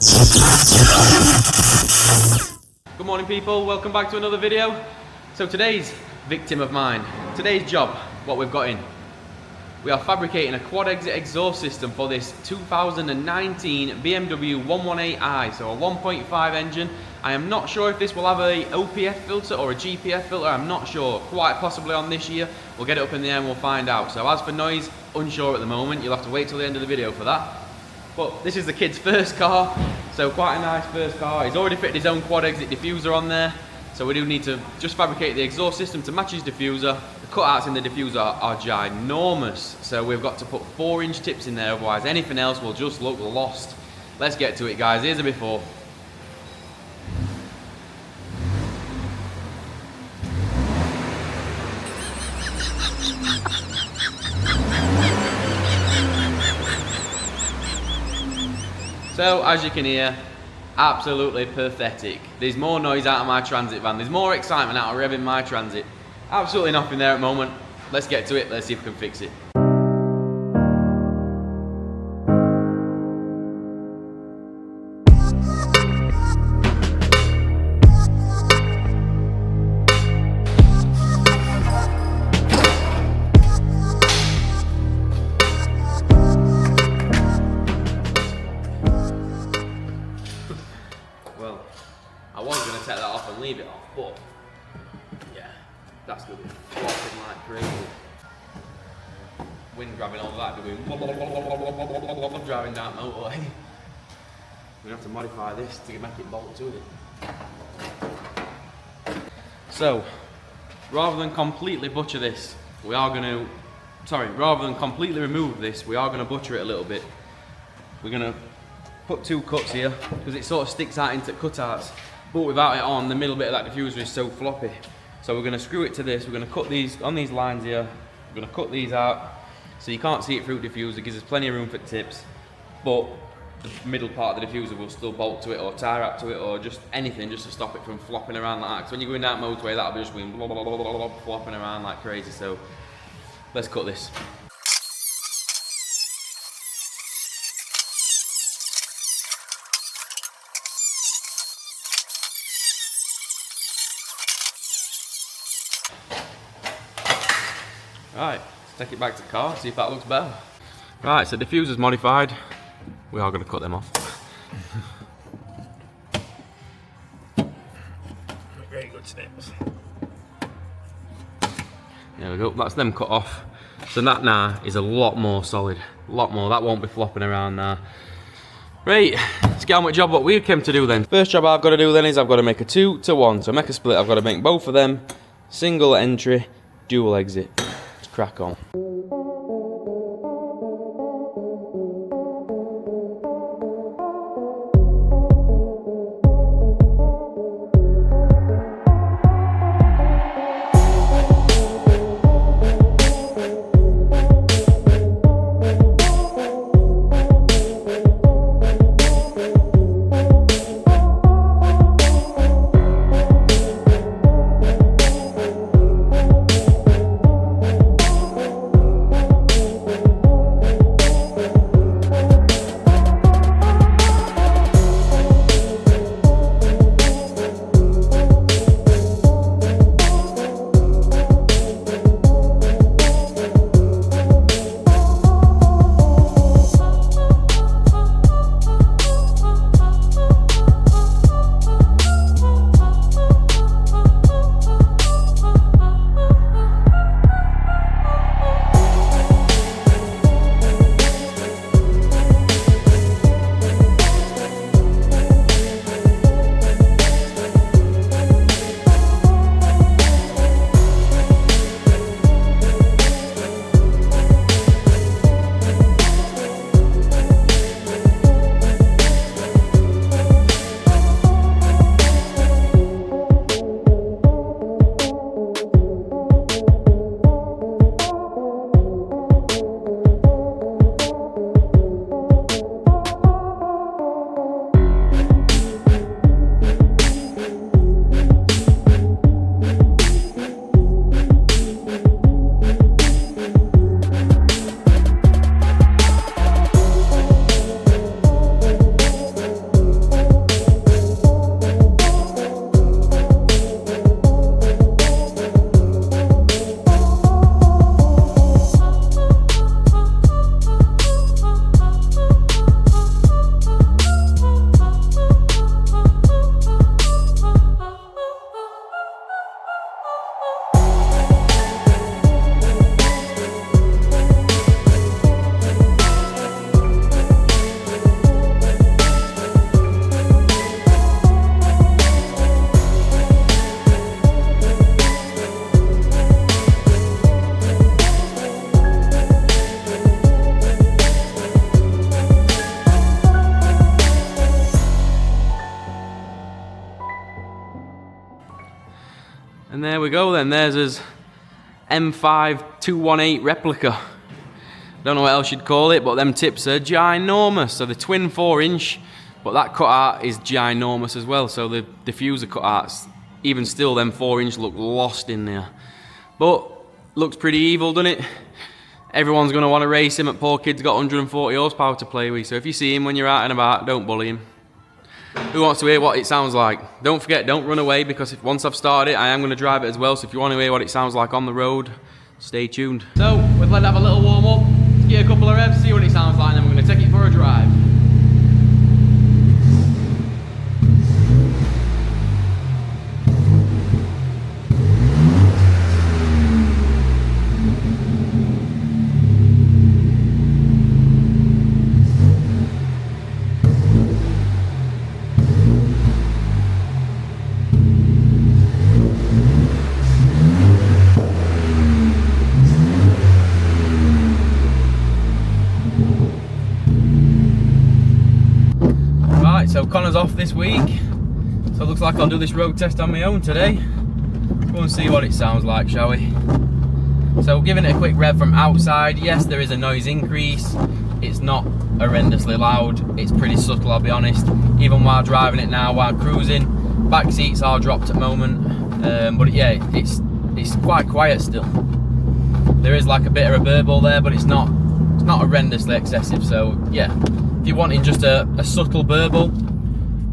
Good morning people, welcome back to another video. So today's victim of mine, today's job, what we've got in. We are fabricating a quad exit exhaust system for this 2019 BMW 218i, so a 1.5 engine. I am not sure if this will have a OPF filter or a GPF filter, I'm not sure, quite possibly on this year. We'll get it up in the air and we'll find out. So as for noise, unsure at the moment, you'll have to wait till the end of the video for that. But this is the kid's first car, so quite a nice first car. He's already fitted his own quad exit diffuser on there, so we do need to just fabricate the exhaust system to match his diffuser. The cutouts in the diffuser are ginormous, so we've got to put 4-inch tips in there, otherwise anything else will just look lost. Let's get to it guys, here's a before. So, as you can hear, absolutely pathetic. There's more noise out of my transit van. There's more excitement out of revving my transit. Absolutely nothing there at the moment. Let's get to it. Let's see if we can fix it. Well, I was going to take that off and leave it off, but yeah, that's going to be flopping like crazy. Wind grabbing all that, doing driving down the motorway. We're going to have to modify this to make it bolt to it. So, rather than completely butcher this, we are going to, rather than completely remove this, we are going to butcher it a little bit. We're going to put 2 cuts here because it sort of sticks out into cutouts, but without it on, the middle bit of that diffuser is so floppy. So we're going to screw it to this. We're going to cut these on these lines here. We're going to cut these out so you can't see it through the diffuser. It gives us plenty of room for tips, but the middle part of the diffuser will still bolt to it or tie wrap to it or just anything just to stop it from flopping around like that. So when you're going down motorway, that'll be just going flopping around like crazy. So let's cut this. Right, let's take it back to the car, see if that looks better. Right, so diffuser's modified. We are going to cut them off. Very good snips. There we go, that's them cut off. So that now is a lot more solid. A lot more, that won't be flopping around now. Right, let's get on with the job what we came to do then. First job I've got to do then is I've got to make a 2-to-1. So make a split, I've got to make both of them single entry, dual exit. Crack on. And there we go then, there's his M5 218 replica. Don't know what else you'd call it, but them tips are ginormous. So the twin 4-inch, but that cutout is ginormous as well. So the diffuser cutouts, even still, them 4-inch look lost in there. But looks pretty evil, doesn't it? Everyone's going to want to race him. At poor kid's got 140 horsepower to play with. So if you see him when you're out and about, don't bully him. Who wants to hear what it sounds like? Don't forget, don't run away, because once I've started it, I am going to drive it as well. So if you want to hear what it sounds like on the road, stay tuned. So we've let it have a little warm up. Get a couple of revs, see what it sounds like, and then we're going to take it for a drive. So Connor's off this week, so it looks like I'll do this road test on my own today. Go and see what it sounds like, shall we? So giving it a quick rev from outside, yes, there is a noise increase. It's not horrendously loud, it's pretty subtle, I'll be honest. Even while driving it now, while cruising, back seats are dropped at the moment, but yeah, it's quite quiet still. There is like a bit of a burble there, but it's not horrendously excessive. So yeah, if you're wanting just a subtle burble,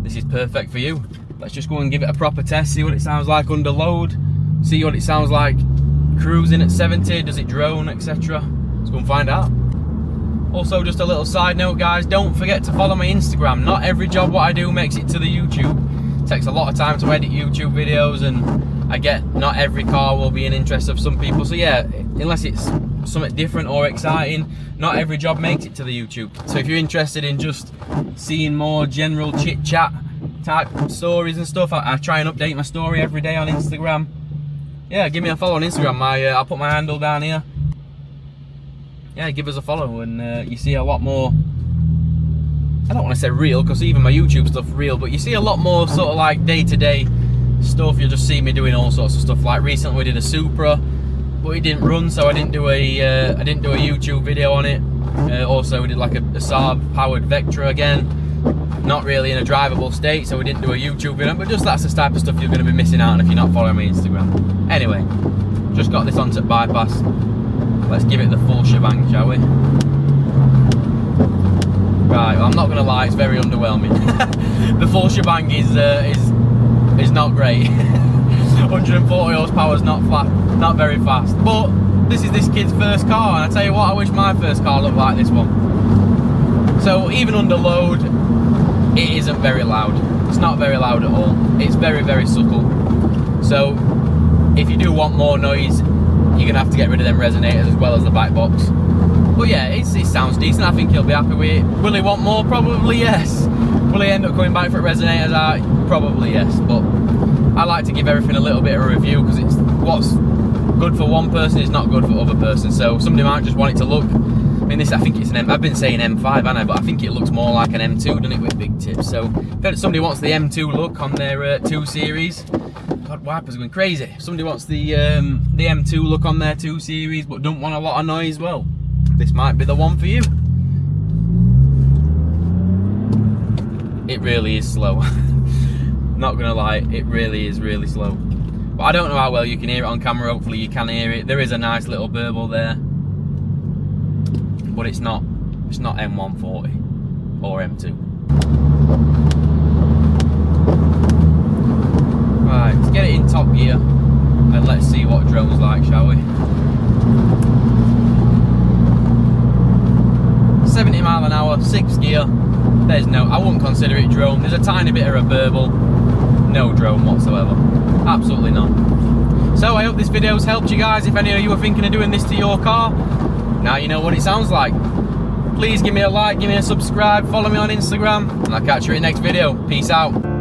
this is perfect for you. Let's just go and give it a proper test, see what it sounds like under load, see what it sounds like cruising at 70, does it drone, etc. Let's go and find out. Also, just a little side note, guys, don't forget to follow my Instagram. Not every job what I do makes it to the YouTube. It takes a lot of time to edit YouTube videos, and I get not every car will be an interest of some people. So yeah, unless it's something different or exciting, not every job makes it to the YouTube. So if you're interested in just seeing more general chit chat type stories and stuff, I try and update my story every day on Instagram. Yeah, give me a follow on Instagram. I'll put my handle down here. Yeah, give us a follow, and you see a lot more. I don't want to say real, because even my YouTube stuff real, but you see a lot more sort of like day-to-day stuff. You'll just see me doing all sorts of stuff. Like recently we did a Supra, but it didn't run, so I didn't do a YouTube video on it. Also we did like a Saab powered Vectra again, not really in a drivable state, so we didn't do a YouTube video. But just that's the type of stuff you're going to be missing out on if you're not following my Instagram. Anyway, just got this onto bypass. Let's give it the full shebang, shall we? Right, well, I'm not going to lie, it's very underwhelming. The full shebang is not great. 140 horsepower is not very fast. But this is this kid's first car, and I tell you what, I wish my first car looked like this one. So even under load, it isn't very loud. It's not very loud at all. It's very, very subtle. So if you do want more noise, you're going to have to get rid of them resonators as well as the back box. But yeah, it sounds decent. I think he'll be happy with it. Will he want more? Probably yes. Will he end up coming back for resonators? Probably yes. But I like to give everything a little bit of a review, because it's what's good for one person is not good for other person. So somebody might just want it to look. I mean, this, I think it's an M. I've been saying M5, haven't I? But I think it looks more like an M2, doesn't it, with big tips? So if somebody wants the M2 look on their 2 Series, God, wipers are going crazy. If somebody wants the M2 look on their 2 Series but don't want a lot of noise, well, this might be the one for you. It really is slow. Not gonna lie, it really is really slow. But I don't know how well you can hear it on camera. Hopefully you can hear it. There is a nice little burble there, but it's not M140 or M2. Right, let's get it in top gear and let's see what drone's like, shall we? 70 mile an hour, 6 gear. I wouldn't consider it drone. There's a tiny bit of a burble. No drone whatsoever. Absolutely none. So I hope this video's helped you guys. If any of you are thinking of doing this to your car, now you know what it sounds like. Please give me a like, give me a subscribe, follow me on Instagram, and I'll catch you in the next video. Peace out.